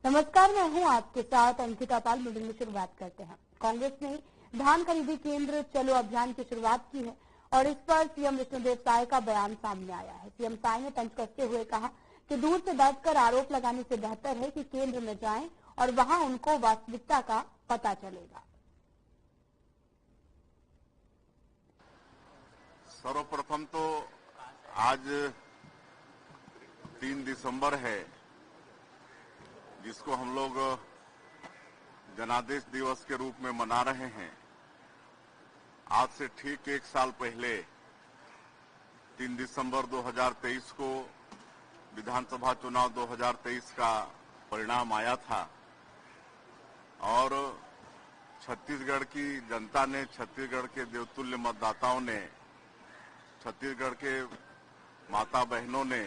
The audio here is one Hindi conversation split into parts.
नमस्कार, मैं हूं आपके साथ अंकिता पाल। बुलेटिन में शुरुआत करते हैं। कांग्रेस ने धान खरीदी केंद्र चलो अभियान की शुरुआत की है और इस पर सीएम विष्णुदेव साय का बयान सामने आया है। सीएम साय ने तंज कसते हुए कहा कि दूर से बैठकर आरोप लगाने से बेहतर है कि केंद्र में जाएं और वहां उनको वास्तविकता का पता चलेगा। सर्वप्रथम तो आज 3 दिसंबर है, जिसको हम लोग जनादेश दिवस के रूप में मना रहे हैं। आज से ठीक 1 साल पहले 3 दिसंबर 2023 को विधानसभा चुनाव 2023 का परिणाम आया था और छत्तीसगढ़ की जनता ने, छत्तीसगढ़ के देवतुल्य मतदाताओं ने, छत्तीसगढ़ के माता बहनों ने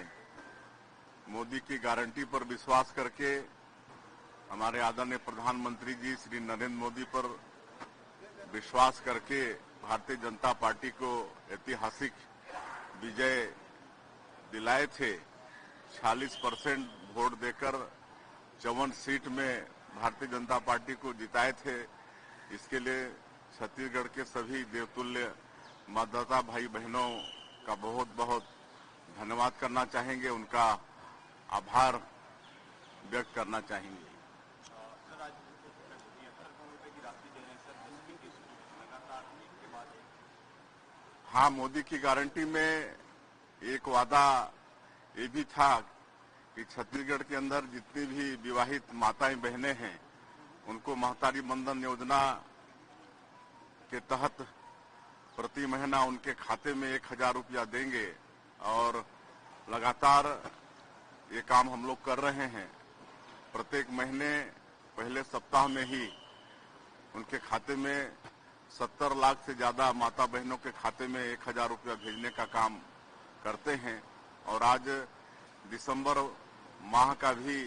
मोदी की गारंटी पर विश्वास करके हमारे आदरणीय प्रधानमंत्री जी श्री नरेंद्र मोदी पर विश्वास करके भारतीय जनता पार्टी को ऐतिहासिक विजय दिलाए थे। 46% वोट देकर 54 सीट में भारतीय जनता पार्टी को जिताए थे। इसके लिए छत्तीसगढ़ के सभी देवतुल्य मतदाता भाई बहनों का बहुत बहुत धन्यवाद करना चाहेंगे, उनका आभार व्यक्त करना चाहेंगे। हाँ, मोदी की गारंटी में एक वादा ये भी था कि छत्तीसगढ़ के अंदर जितनी भी विवाहित माताएं बहनें हैं उनको महतारी बंधन योजना के तहत प्रति महीना उनके खाते में 1000 रुपया देंगे और लगातार ये काम हम लोग कर रहे हैं। प्रत्येक महीने पहले सप्ताह में ही उनके खाते में 70 लाख से ज्यादा माता बहनों के खाते में 1000 रुपया भेजने का काम करते हैं और आज दिसंबर माह का भी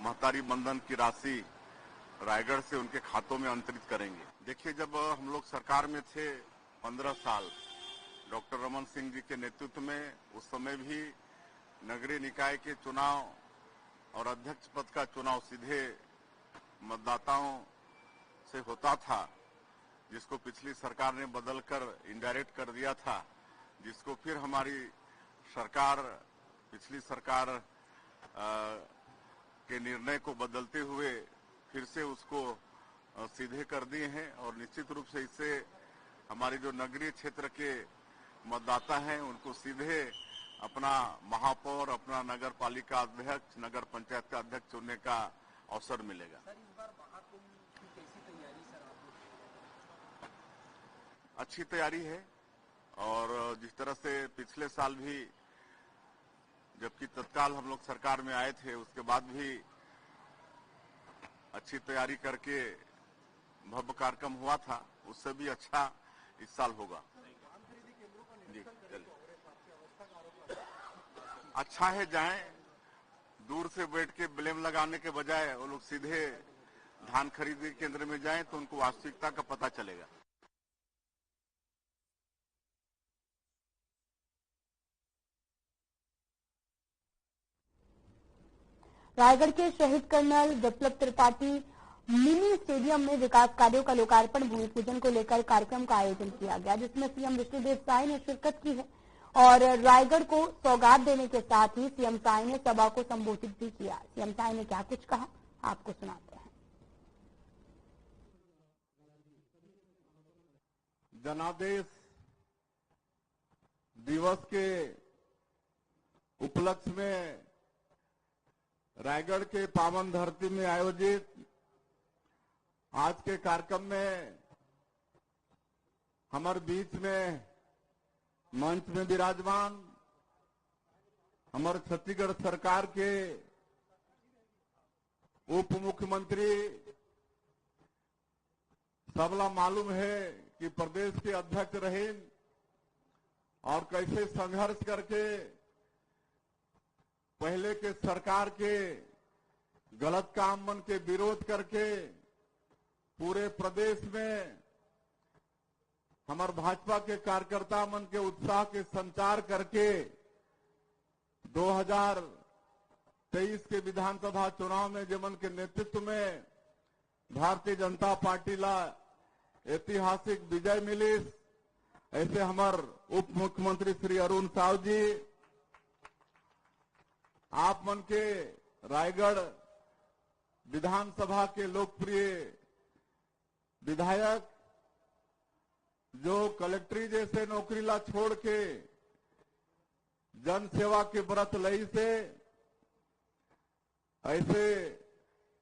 महतारी बंधन की राशि रायगढ़ से उनके खातों में अंतरित करेंगे। देखिए, जब हम लोग सरकार में थे 15 साल डॉक्टर रमन सिंह जी के नेतृत्व में, उस समय भी नगरीय निकाय के चुनाव और अध्यक्ष पद का चुनाव सीधे मतदाताओं से होता था, जिसको पिछली सरकार ने बदलकर इनडायरेक्ट कर दिया था, जिसको फिर हमारी सरकार, पिछली सरकार के निर्णय को बदलते हुए फिर से उसको सीधे कर दिए हैं और निश्चित रूप से इससे हमारे जो नगरीय क्षेत्र के मतदाता हैं उनको सीधे अपना महापौर, अपना नगर पालिका अध्यक्ष, नगर पंचायत का अध्यक्ष चुनने का अवसर मिलेगा। सर, इस बार महाकुंभ की कैसी तैयारी सर आपकी? अच्छी तैयारी है और जिस तरह से पिछले साल भी जबकि तत्काल हम लोग सरकार में आए थे, उसके बाद भी अच्छी तैयारी करके भव्य कार्यक्रम हुआ था, उससे भी अच्छा इस साल होगा। जी, अच्छा है, जाएं, दूर से बैठ के ब्लेम लगाने के बजाय वो लोग सीधे धान खरीदी केंद्र में जाएं तो उनको वास्तविकता का पता चलेगा। रायगढ़ के शहीद कर्नल विप्लव त्रिपाठी मिनी स्टेडियम में विकास कार्यों का लोकार्पण भूमि पूजन को लेकर कार्यक्रम का आयोजन किया गया, जिसमें सीएम विष्णुदेव साय ने शिरकत की है और रायगढ़ को सौगात देने के साथ ही सीएम साय ने सभा को संबोधित भी किया। सीएम साय ने क्या कुछ कहा, आपको सुनाते हैं। जनादेश दिवस के उपलक्ष्य में रायगढ़ के पावन धरती में आयोजित आज के कार्यक्रम में हमारे बीच में मंच में विराजमान हमारे छत्तीसगढ़ सरकार के उप मुख्यमंत्री, सबला मालूम है कि प्रदेश के अध्यक्ष रहे और कैसे संघर्ष करके पहले के सरकार के गलत काम मन के विरोध करके पूरे प्रदेश में हमारे भाजपा के कार्यकर्ता मन के उत्साह के संचार करके 2023 के विधानसभा चुनाव में जमन के नेतृत्व में भारतीय जनता पार्टी ला ऐतिहासिक विजय मिली। ऐसे हमार उप मुख्यमंत्री श्री अरुण साव जी, आप मन के रायगढ़ विधानसभा के लोकप्रिय विधायक जो कलेक्ट्री जैसे नौकरी ला छोड़ के जन सेवा के व्रत लई से, ऐसे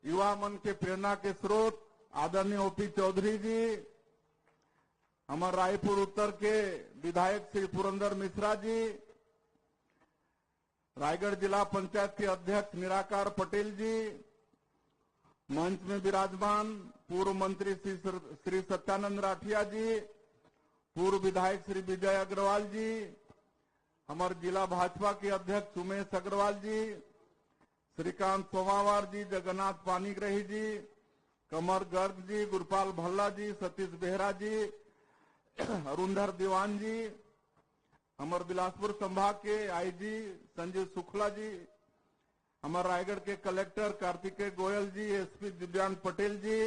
युवा मन के प्रेरणा के स्रोत आदरणीय ओपी चौधरी जी, हमारे रायपुर उत्तर के विधायक श्री पुरंदर मिश्रा जी, रायगढ़ जिला पंचायत के अध्यक्ष निराकार पटेल जी, मंच में विराजमान पूर्व मंत्री श्री सत्यानंद राठिया जी, पूर्व विधायक श्री विजय अग्रवाल जी, हमारे जिला भाजपा के अध्यक्ष उमेश अग्रवाल जी, श्रीकांत सोमावार जी, जगन्नाथ पानीग्रही जी, कमर गर्ग जी, गुरपाल भल्ला जी, सतीश बेहरा जी, अरुणधर दीवान जी, हमारे बिलासपुर संभाग के आईजी संजीव शुक्ला जी, हमारे रायगढ़ के कलेक्टर कार्तिकेय गोयल जी, एसपी दिव्यांग पटेल जी,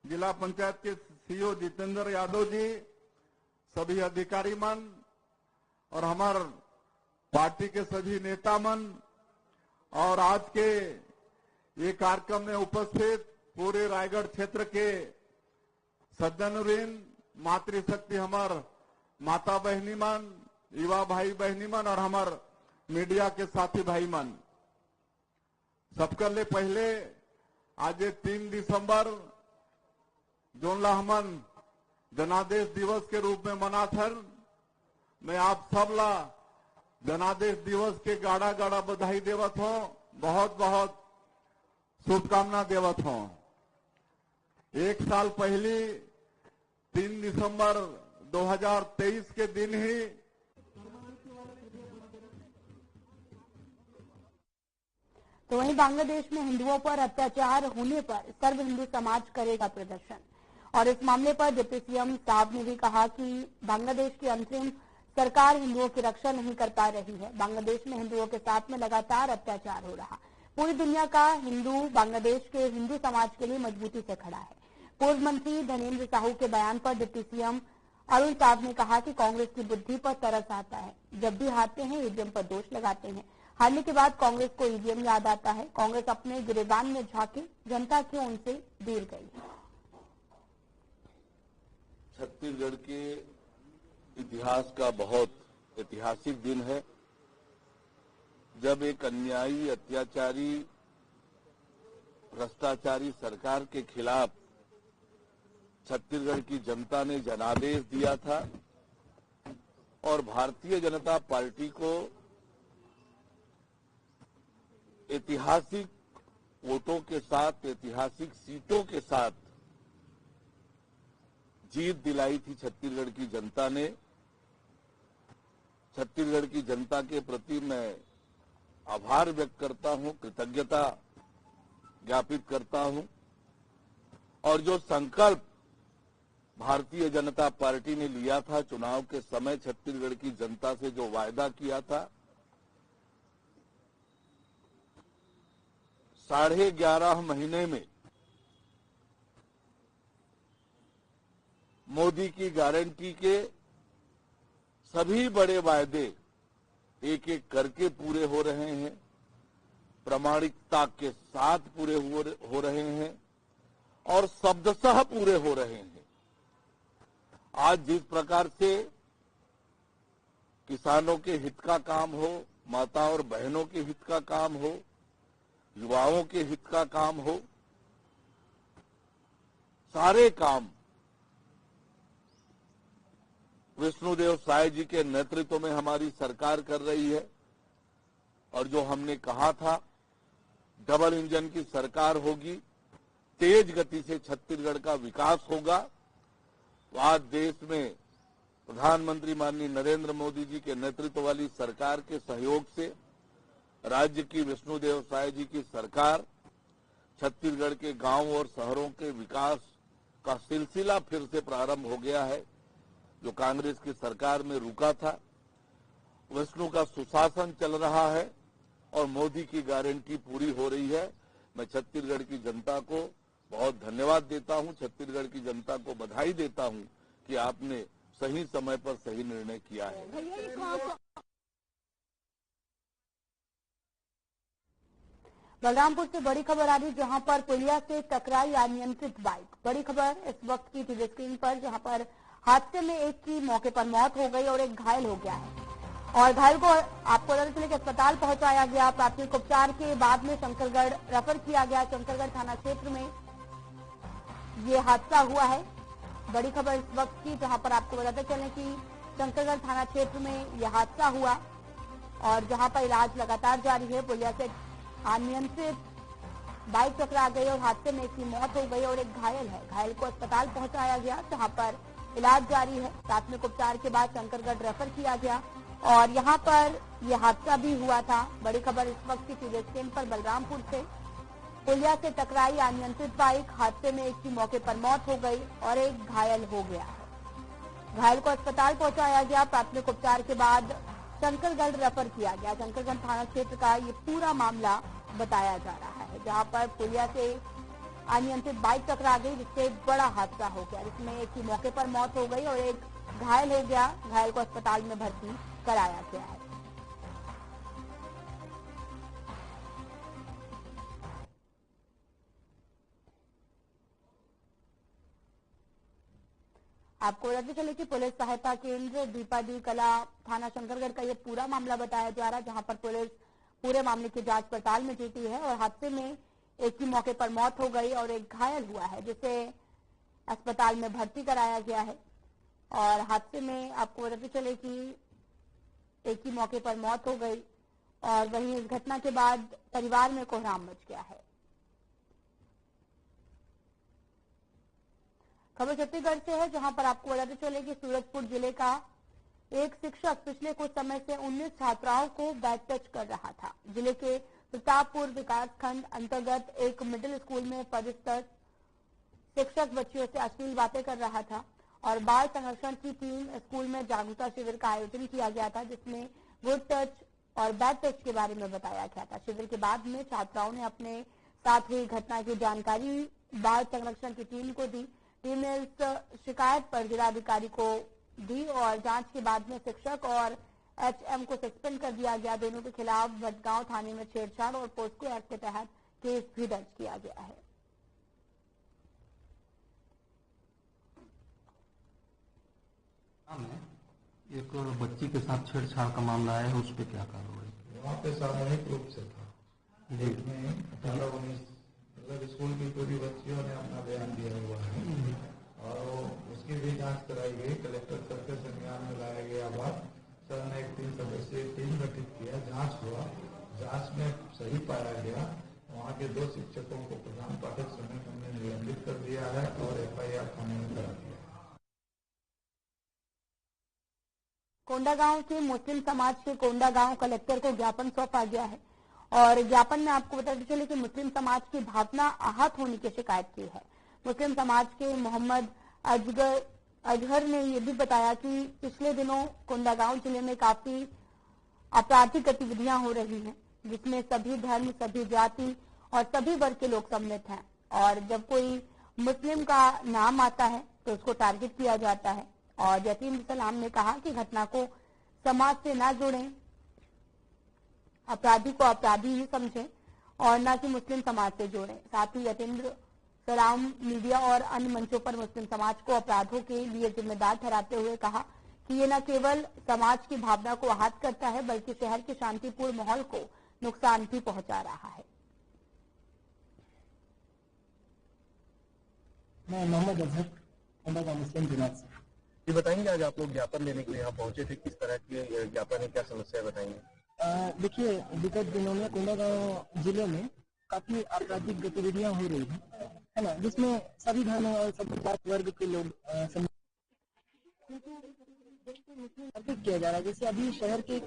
जिला पंचायत के सीईओ जितेंद्र यादव जी, सभी अधिकारी मन और हमारे पार्टी के सभी नेता मन और आज के ये कार्यक्रम में उपस्थित पूरे रायगढ़ क्षेत्र के सज्जनवृंद, मातृशक्ति हमार माता बहनी मन, युवा भाई बहनी मन और हमार मीडिया के साथी भाई मन, सबकर ले पहले आज 3 दिसंबर जोनला हमन जनादेश दिवस के रूप में मनाथन, मैं आप सब ला जनादेश दिवस के गाड़ा गाड़ा बधाई देवत हूं, बहुत बहुत शुभकामना देवत हूं। एक साल पहले 3 दिसंबर 2023 के दिन ही तो वहीं बांग्लादेश में हिंदुओं पर अत्याचार होने पर सर्व हिंदू समाज करेगा प्रदर्शन। और इस मामले पर डिप्टी सीएम साहब ने भी कहा कि बांग्लादेश की अंतरिम सरकार हिंदुओं की रक्षा नहीं कर पा रही है। बांग्लादेश में हिंदुओं के साथ में लगातार अत्याचार हो रहा। पूरी दुनिया का हिंदू बांग्लादेश के हिंदू समाज के लिए मजबूती से खड़ा है। पूर्व मंत्री धनेन्द्र साहू के बयान पर डिप्टी सीएम अरुण साहब ने कहा कि कांग्रेस की बुद्धि पर तरस आता है। जब भी हारते हैं ईवीएम पर दोष लगाते हैं, हारने के बाद कांग्रेस को ईवीएम याद आता है। कांग्रेस अपने गिरेबान में झांके, जनता क्यों उनसे दूर गई। छत्तीसगढ़ के इतिहास का बहुत ऐतिहासिक दिन है, जब एक अन्यायी, अत्याचारी, भ्रष्टाचारी सरकार के खिलाफ छत्तीसगढ़ की जनता ने जनादेश दिया था और भारतीय जनता पार्टी को ऐतिहासिक वोटों के साथ, ऐतिहासिक सीटों के साथ जीत दिलाई थी छत्तीसगढ़ की जनता ने। छत्तीसगढ़ की जनता के प्रति मैं आभार व्यक्त करता हूं, कृतज्ञता ज्ञापित करता हूं। और जो संकल्प भारतीय जनता पार्टी ने लिया था चुनाव के समय, छत्तीसगढ़ की जनता से जो वायदा किया था, 11.5 महीने में मोदी की गारंटी के सभी बड़े वायदे एक एक करके पूरे हो रहे हैं, प्रामाणिकता के साथ पूरे हो रहे हैं और शब्दशः पूरे हो रहे हैं। आज जिस प्रकार से किसानों के हित का काम हो, माता और बहनों के हित का काम हो, युवाओं के हित का काम हो, सारे काम विष्णुदेव साय जी के नेतृत्व में हमारी सरकार कर रही है। और जो हमने कहा था डबल इंजन की सरकार होगी, तेज गति से छत्तीसगढ़ का विकास होगा, तो आज देश में प्रधानमंत्री माननीय नरेंद्र मोदी जी के नेतृत्व वाली सरकार के सहयोग से राज्य की विष्णुदेव साय जी की सरकार छत्तीसगढ़ के गांव और शहरों के विकास का सिलसिला फिर से प्रारंभ हो गया है, जो कांग्रेस की सरकार में रुका था। विष्णु का सुशासन चल रहा है और मोदी की गारंटी पूरी हो रही है। मैं छत्तीसगढ़ की जनता को बहुत धन्यवाद देता हूं, छत्तीसगढ़ की जनता को बधाई देता हूं कि आपने सही समय पर सही निर्णय किया है। बलरामपुर से बड़ी खबर आ रही, जहां पर पुलिया से टकराई अनियंत्रित बाइक। बड़ी खबर इस वक्त की टीवी स्क्रीन पर, जहां पर हादसे में एक की मौके पर मौत हो गई और एक घायल हो गया है। और घायल को आपको बता दें कि अस्पताल पहुंचाया गया। प्राथमिक उपचार के बाद में शंकरगढ़ रेफर किया गया। शंकरगढ़ थाना क्षेत्र में ये हादसा हुआ है। बड़ी खबर इस वक्त की, जहां पर आपको बताते चलें कि शंकरगढ़ थाना क्षेत्र में यह हादसा हुआ और जहां पर इलाज लगातार जारी है। पुलिया से अनियंत्रित बाइक टकरा गई और हादसे में एक की मौत हो गई और एक घायल है। घायल को अस्पताल पहुंचाया गया, जहां पर इलाज जारी है। प्राथमिक उपचार के बाद शंकरगढ़ रेफर किया गया और यहां पर यह हादसा भी हुआ था। बड़ी खबर इस वक्त की टीवी स्क्रीन पर, बलरामपुर से पुलिया से टकराई अनियंत्रित बाइक। हादसे में एक की मौके पर मौत हो गई और एक घायल हो गया। घायल को अस्पताल पहुंचाया गया। प्राथमिक उपचार के बाद शंकरगढ़ रेफर किया गया। शंकरगढ़ थाना क्षेत्र का ये पूरा मामला बताया जा रहा है, जहां पर पुलिया से अनियंत्रित बाइक टकरा गई, जिससे बड़ा हादसा हो गया, जिसमें एक की मौके पर मौत हो गई और एक घायल हो गया। घायल को अस्पताल में भर्ती कराया गया है। आपको बताते चले कि पुलिस सहायता केंद्र दीपादी कला थाना शंकरगढ़ का ये पूरा मामला बताया जा रहा है, जहां पर पुलिस पूरे मामले की जांच पड़ताल में जुटी है और हादसे में एक की मौके पर मौत हो गई और एक घायल हुआ है, जिसे अस्पताल में भर्ती कराया गया है। और हादसे में आपको बताते चले कि एक की मौके पर मौत हो गई और वहीं इस घटना के बाद परिवार में कोहराम मच गया है। खबर छत्तीसगढ़ से है, जहां पर आपको बताते चले कि सूरजपुर जिले का एक शिक्षक पिछले कुछ समय से 19 छात्राओं को बैड टच कर रहा था। जिले के प्रतापपुर विकासखंड अंतर्गत एक मिडिल स्कूल में पदस्थ शिक्षक बच्चियों से अश्लील बातें कर रहा था और बाल संरक्षण की टीम स्कूल में जागरूकता शिविर का आयोजन किया गया था, जिसमें गुड टच और बैड टच के बारे में बताया गया था। शिविर के बाद में छात्राओं ने अपने साथ हुई घटना की जानकारी बाल संरक्षण की टीम को दी। टीम ने इस शिकायत पर जिलाधिकारी को दी और जांच के बाद में शिक्षक और एचएम को सस्पेंड कर दिया गया। दोनों के खिलाफ भटगांव थाने में छेड़छाड़ और पोस्को एक्ट के तहत केस भी दर्ज किया गया है। एक बच्ची के साथ छेड़छाड़ का मामला है, उस पर क्या कार्रवाई? वहाँ पे सामूहिक रूप से था, जिसमें 18-19 मतलब स्कूल की पूरी बच्चियों ने अपना बयान दिया हुआ है और उसकी भी जांच कराई गई। कलेक्टर सर के संज्ञान में लाया गया बाद सर ने एक 3 सदस्यीय टीम गठित किया। जांच हुआ, जांच में सही पाया गया। वहाँ के 2 शिक्षकों को प्रधान पाठक समेत हमने निलंबित कर दिया है और FIR थाने में करा दिया। कोंडागांव के मुस्लिम समाज के कोंडागांव कलेक्टर को ज्ञापन सौंपा गया है और ज्ञापन में आपको बताते चले कि मुस्लिम समाज की भावना आहत होने की शिकायत की है। मुस्लिम समाज के मोहम्मद अजहर ने यह भी बताया कि पिछले दिनों कोंडागांव जिले में काफी आपराधिक गतिविधियां हो रही हैं, जिसमें सभी धर्म, सभी जाति और सभी वर्ग के लोग सम्मिलित हैं और जब कोई मुस्लिम का नाम आता है तो उसको टारगेट किया जाता है। और जतीम सलाम ने कहा कि घटना को समाज से न जोड़ें, अपराधी को अपराधी ही समझें और न कि मुस्लिम समाज से जोड़ें। साथ ही यतीन्द्र सलाम मीडिया और अन्य मंचों पर मुस्लिम समाज को अपराधों के लिए जिम्मेदार ठहराते हुए कहा कि ये न केवल समाज की भावना को आहत करता है, बल्कि शहर के शांतिपूर्ण माहौल को नुकसान भी पहुंचा रहा है। मैं मोहम्मद अजहर कोंडागांव मुस्लिम जमात से। ये बताएंगे आज आप लोग ज्ञापन लेने के लिए यहाँ पहुंचे थे, किस तरह के ज्ञापन है, क्या समस्या है, बताएंगे? देखिए, विगत दिनों में कोंडागांव जिले में काफी आपराधिक गतिविधियां हो रही है ना, जिसमें सभी धर्म और सभी जात वर्ग के लोग किया जा रहा है। जैसे अभी शहर के एक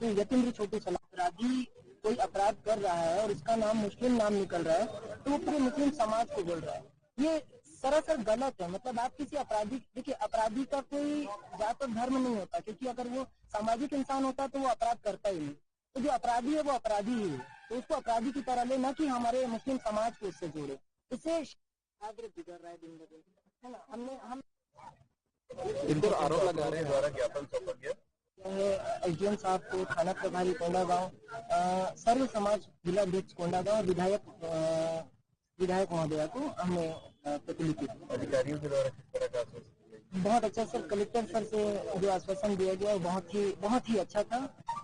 यतीन्द्र छोटू सलाम अपराधी कोई अपराध कर रहा है और उसका नाम मुस्लिम नाम निकल रहा है तो वो पूरे मुस्लिम समाज को बोल रहा है। ये सरासर गलत है। मतलब आप किसी अपराधी, देखिए अपराधी का कोई जात और धर्म नहीं होता, क्योंकि अगर वो सामाजिक इंसान होता तो वो अपराध करता ही नहीं। तो जो अपराधी है वो अपराधी ही है, तो उसको अपराधी की तरह ले, न कि हमारे मुस्लिम समाज को उससे जोड़े। इससे बिगड़ रहा है दिन ब दिन, है ना। हम इन पर आरोप लगा रहे हैं द्वारा ज्ञापन सौंपा गया एसडीएम साहब को, थाना प्रभारी कोंडागांव, सर्व समाज जिलाध्यक्ष कोंडागांव, विधायक महोदया को हमने प्रतिलिपि अधिकारियों के द्वारा किस तरह का आश्वासन दिया? बहुत अच्छा सर, कलेक्टर सर से जो आश्वासन दिया गया वो बहुत ही अच्छा था।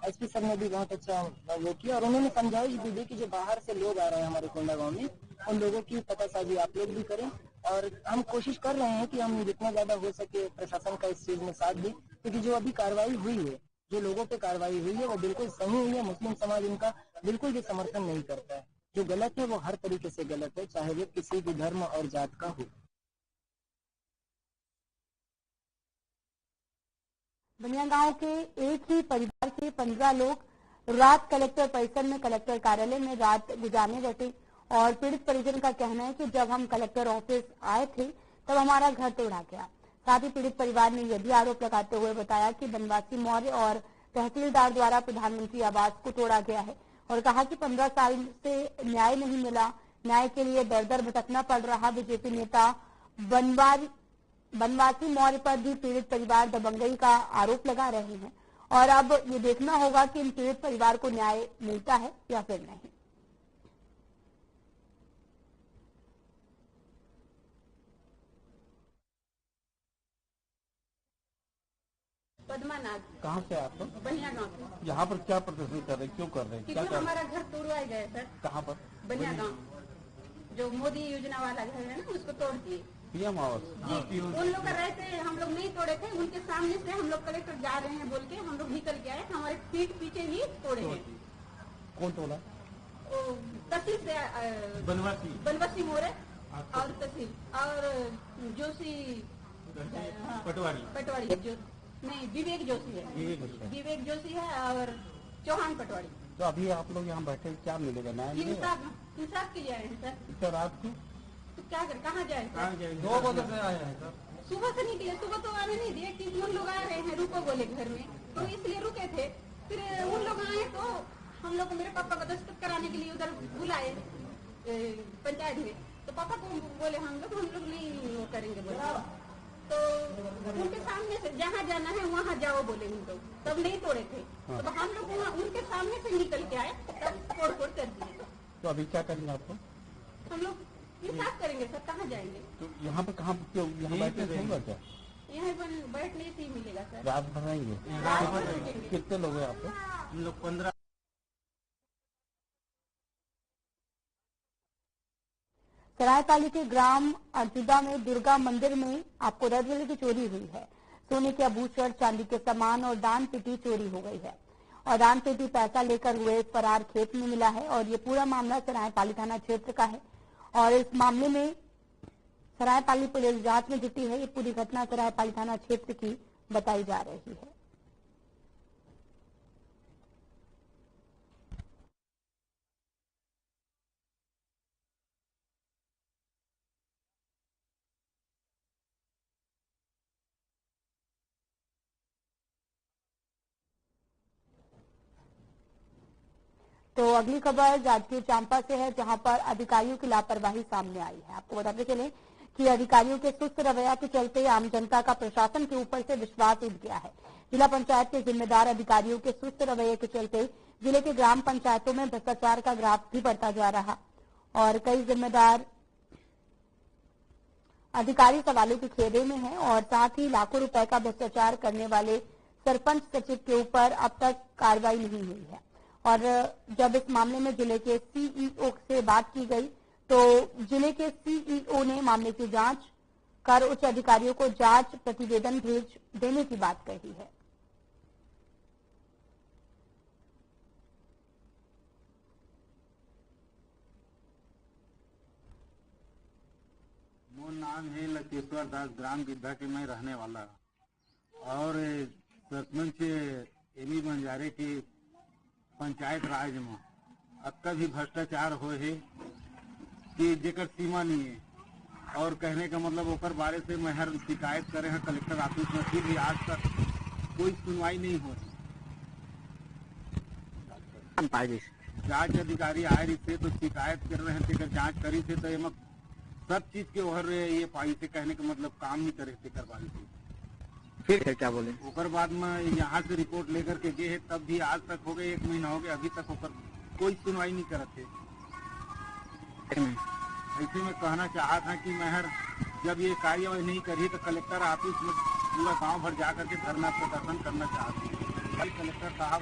एसपी सर ने भी बहुत अच्छा वो किया और उन्होंने समझाइश भी दी कि जो बाहर से लोग आ रहे हैं हमारे कोंडागांव में, उन लोगों की पतासाजी आप लोग भी करें। और हम कोशिश कर रहे हैं कि हम जितना ज्यादा हो सके प्रशासन का इस चीज में साथ दें, क्योंकि जो अभी कार्रवाई हुई है, जो लोगों पे कार्रवाई हुई है वो बिल्कुल सही हुई है। मुस्लिम समाज इनका बिल्कुल भी समर्थन नहीं करता है। जो गलत है वो हर तरीके से गलत है, चाहे वो किसी भी धर्म और जात का हो। बनिया गांव के एक ही परिवार के 15 लोग रात कलेक्टर परिसर में कलेक्टर कार्यालय में रात गुजारने बैठे और पीड़ित परिजन का कहना है कि जब हम कलेक्टर ऑफिस आए थे तब हमारा घर तोड़ा गया। साथ ही पीड़ित परिवार ने यह भी आरोप लगाते हुए बताया कि बनवासी मौर्य और तहसीलदार द्वारा प्रधानमंत्री आवास को तोड़ा गया है और कहा कि 15 साल से न्याय नहीं मिला, न्याय के लिए दर दर भटकना पड़ रहा। बीजेपी नेता बनवासी मौर्य पर भी पीड़ित परिवार दबंगई का आरोप लगा रहे हैं और अब ये देखना होगा कि इन पीड़ित परिवार को न्याय मिलता है या फिर नहीं। पद्मानाथ। कहाँ से आप लोग? बनिया गाँव से। यहाँ पर क्या प्रदर्शन कर रहे हैं, क्यों कर रहे हैं, क्या क्योंकि कर रहे हमारा घर तोड़वाए गए सर। कहाँ पर? बनिया गाँव, जो मोदी योजना वाला घर है ना, उसको तोड़ दिए। पीएम आवास जी, उन लोग कर रहे थे, हम लोग नहीं तोड़े थे। उनके सामने से हम लोग कलेक्टर जा रहे हैं बोल के हम लोग निकल के आए, हमारे पीठ पीछे ही तोड़े हैं। कौन तोड़ा? तहसील से बनवासी मौर्य और तहसील और जोशी पटवारी जो नहीं, विवेक जोशी है। विवेक जोशी है और चौहान पटवारी। तो अभी आप लोग यहाँ बैठे, क्या मिलेगा? न्याय मिलेगा? इंसाफ के लिए आए हैं सर। तो रात को तो क्या कर, कहाँ जाए? 2 बजे से आए हैं सर। सुबह से निकले, सुबह तो आने नहीं दिए कि उन लोग आ रहे हैं, रुको बोले घर में, तो इसलिए रुके थे। फिर उन लोग आए तो हम लोग मेरे पापा को दस्तखत कराने के लिए उधर बुलाए पंचायत में, तो पापा को बोले हम लोग नहीं वो करेंगे बोले, तो उनके सामने से जहाँ जाना है वहाँ जाओ बोले उन लोग, तब नहीं तोड़े थे। तो हम लोग वहाँ उनके सामने से निकल के आए, तब तोड़ कर दिए। तो अभी क्या करेंगे आपको? हम लोग इंसाफ करेंगे सर, कहाँ जाएंगे? तो यहाँ पे कहाँ यहाँ बैठने से होगा क्या? यहाँ बैठने से ही मिलेगा सर। रात भर रहेंगे? रात भर रुकेंगे। कितने लोग हैं आप? हम लोग 15। सरायपाली के ग्राम अर्जुदा में दुर्गा मंदिर में आपको रजवली की चोरी हुई है। सोने के आभूषण, चांदी के सामान और दान पेटी चोरी हो गई है और दान पेटी पैसा लेकर हुए फरार खेत में मिला है और ये पूरा मामला सरायपाली थाना क्षेत्र का है और इस मामले में सरायपाली पुलिस जांच में जुटी है। ये पूरी घटना सरायपाली थाना क्षेत्र की बताई जा रही है। तो अगली खबर जाजपुर चांपा से है, जहां पर अधिकारियों की लापरवाही सामने आई है। आपको बताते चले कि अधिकारियों के सुस्त रवैया के चलते आम जनता का प्रशासन के ऊपर से विश्वास उठ गया है। जिला पंचायत के जिम्मेदार अधिकारियों के सुस्त रवैये के चलते जिले के ग्राम पंचायतों में भ्रष्टाचार का ग्राफ भी बढ़ता जा रहा और कई जिम्मेदार अधिकारी सवालों के घेरे में हैं और साथ ही लाखों रुपए का भ्रष्टाचार करने वाले सरपंच सचिव के ऊपर अब तक कार्रवाई नहीं हुई है। और जब इस मामले में जिले के सीईओ से बात की गई तो जिले के सीईओ ने मामले की जांच कर उच्च अधिकारियों को जांच प्रतिवेदन भेज देने की बात कही है। मोर नाम है लकेश्वर दास, ग्राम गिद्धा के मैं रहने वाला और सरपंच एमी बंजारे की पंचायत राज में अक्का भी भ्रष्टाचार हो है कि जेकर सीमा नहीं है और कहने का मतलब ओकर बारे से मैं हर शिकायत करे हैं कलेक्टर ऑफिस में, फिर भी आज तक कोई सुनवाई नहीं हो रही। जांच अधिकारी आए रही थे तो शिकायत कर रहे थे कि जांच करी थे तो एम सब चीज के ओहर ये पाई थे, कहने का मतलब काम नहीं करे थे करवाई थे। फिर क्या बोले? ओकर बाद में यहाँ से रिपोर्ट लेकर के गए तब भी आज तक हो गए 1 महीना हो गया, अभी तक ओकर कोई सुनवाई नहीं करत थे। ऐसे में कहना चाहा था कि मैं जब ये कार्यवाही नहीं करी तो कलेक्टर ऑफिस में पूरा गांव भर जा करके धरना प्रदर्शन करना चाहती हूँ। कलेक्टर साहब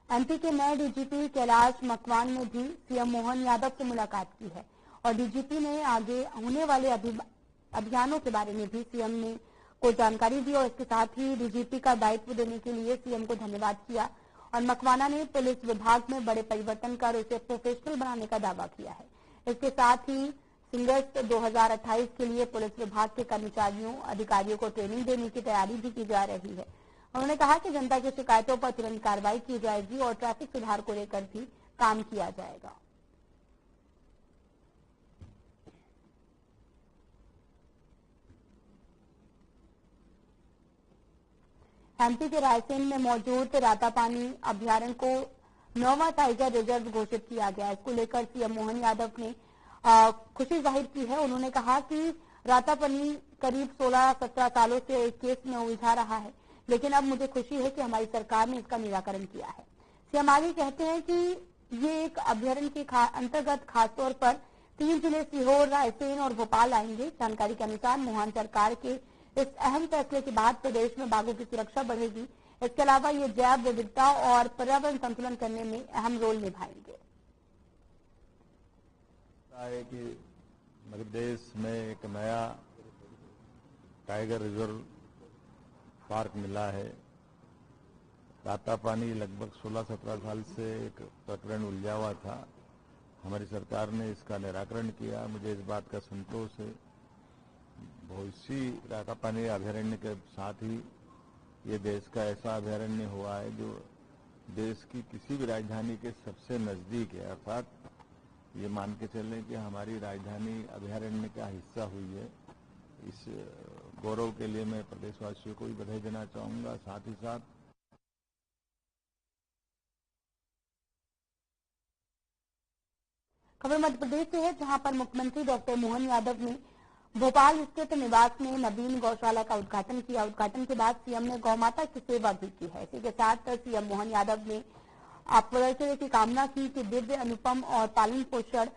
एमपी के नए डीजीपी कैलाश मकवान ने भी सीएम मोहन यादव से मुलाकात की है और डीजीपी ने आगे होने वाले अभियानों के बारे में भी सीएम ने को जानकारी दी और इसके साथ ही डीजीपी का दायित्व देने के लिए सीएम को धन्यवाद किया। और मकवाना ने पुलिस विभाग में बड़े परिवर्तन कर उसे प्रोफेशनल बनाने का दावा किया है। इसके साथ ही सिंगस्ट 2028 के लिए पुलिस विभाग के कर्मचारियों अधिकारियों को ट्रेनिंग देने की तैयारी भी की जा रही है। उन्होंने कहा कि जनता की शिकायतों पर तुरंत कार्रवाई की जाएगी और ट्रैफिक सुधार को लेकर भी काम किया जाएगा। एमपी के रायसेन में मौजूद रातापानी अभ्यारण्य को 9वां टाइगर रिजर्व घोषित किया गया। इसको लेकर सीएम मोहन यादव ने खुशी जाहिर की है। उन्होंने कहा कि रातापानी करीब 16-17 सालों से एक केस में उलझा रहा है, लेकिन अब मुझे खुशी है कि हमारी सरकार ने इसका निराकरण किया है। सीएम आगे कहते हैं कि ये एक अभ्यारण्य के अंतर्गत खासतौर पर 3 जिले सीहोर, रायसेन और भोपाल आएंगे। जानकारी के अनुसार मोहन सरकार के इस अहम फैसले के बाद प्रदेश में बाघों की सुरक्षा बढ़ेगी। इसके अलावा ये जैव विविधता और पर्यावरण संतुलन करने में अहम रोल निभाएंगे। है कि मध्य प्रदेश में एक नया टाइगर रिजर्व पार्क मिला है। रातापानी लगभग 16-17 साल से एक प्रकरण उलझा हुआ था। हमारी सरकार ने इसका निराकरण किया। मुझे इस बात का संतोष है। भोइसी रातापानी अभयारण्य के साथ ही ये देश का ऐसा अभयारण्य हुआ है जो देश की किसी भी राजधानी के सबसे नजदीक है। अर्थात ये मान के चलें कि हमारी राजधानी अभयारण्य का हिस्सा हुई है। इस गौरव के लिए मैं प्रदेशवासियों को भी बधाई देना चाहूंगा। साथ ही साथ खबर मध्य प्रदेश से है, जहां पर मुख्यमंत्री डॉक्टर मोहन यादव ने भोपाल स्थित निवास में नवीन गौशाला का उद्घाटन किया। उद्घाटन के बाद सीएम ने गौ माता की सेवा भी की है। इसी के साथ सीएम मोहन यादव ने प्रदर्शन की कामना की कि दिव्य, अनुपम और पालन पोषण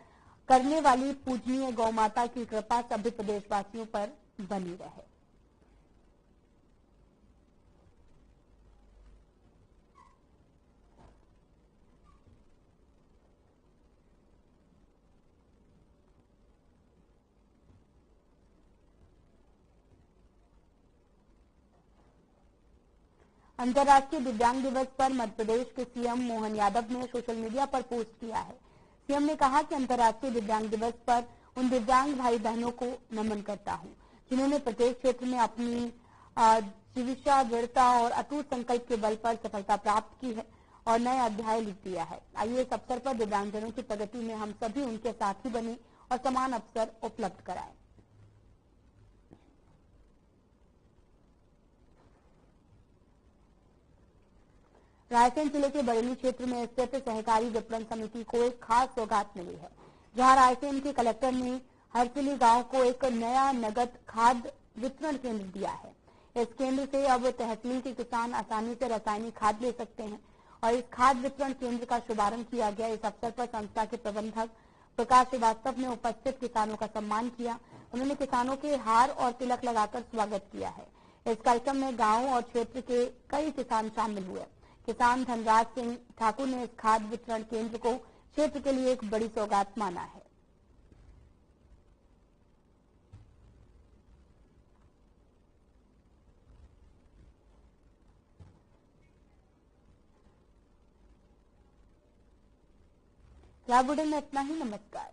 करने वाली पूजनीय गौ माता की कृपा सभी प्रदेशवासियों पर बनी रहे। अंतर्राष्ट्रीय दिव्यांग दिवस पर मध्य प्रदेश के सीएम मोहन यादव ने सोशल मीडिया पर पोस्ट किया है। सीएम ने कहा कि अंतर्राष्ट्रीय दिव्यांग दिवस पर उन दिव्यांग भाई बहनों को नमन करता हूं जिन्होंने प्रत्येक क्षेत्र में अपनी जीविका, दृढ़ता और अटूट संकल्प के बल पर सफलता प्राप्त की है और नया अध्याय लिख दिया है। आइए इस अवसर पर दिव्यांगजनों की प्रगति में हम सभी उनके साथी बने और समान अवसर उपलब्ध कराएं। रायसेन जिले के बरेली क्षेत्र में स्थित सहकारी विपणन समिति को एक खास सौगात मिली है, जहां रायसेन के कलेक्टर ने हरसिली गांव को एक नया नगद खाद वितरण केंद्र दिया है। इस केंद्र से अब तहसील के किसान आसानी से रासायनिक खाद ले सकते हैं और इस खाद वितरण केंद्र का शुभारंभ किया गया। इस अवसर पर संस्था के प्रबंधक प्रकाश श्रीवास्तव ने उपस्थित किसानों का सम्मान किया। उन्होंने किसानों के हार और तिलक लगाकर स्वागत किया है। इस कार्यक्रम में गाँव और क्षेत्र के कई किसान शामिल हुए। किसान धनराज सिंह ठाकुर ने इस खाद वितरण केंद्र को क्षेत्र के लिए एक बड़ी सौगात माना है। बुलेटिन में इतना ही। नमस्कार।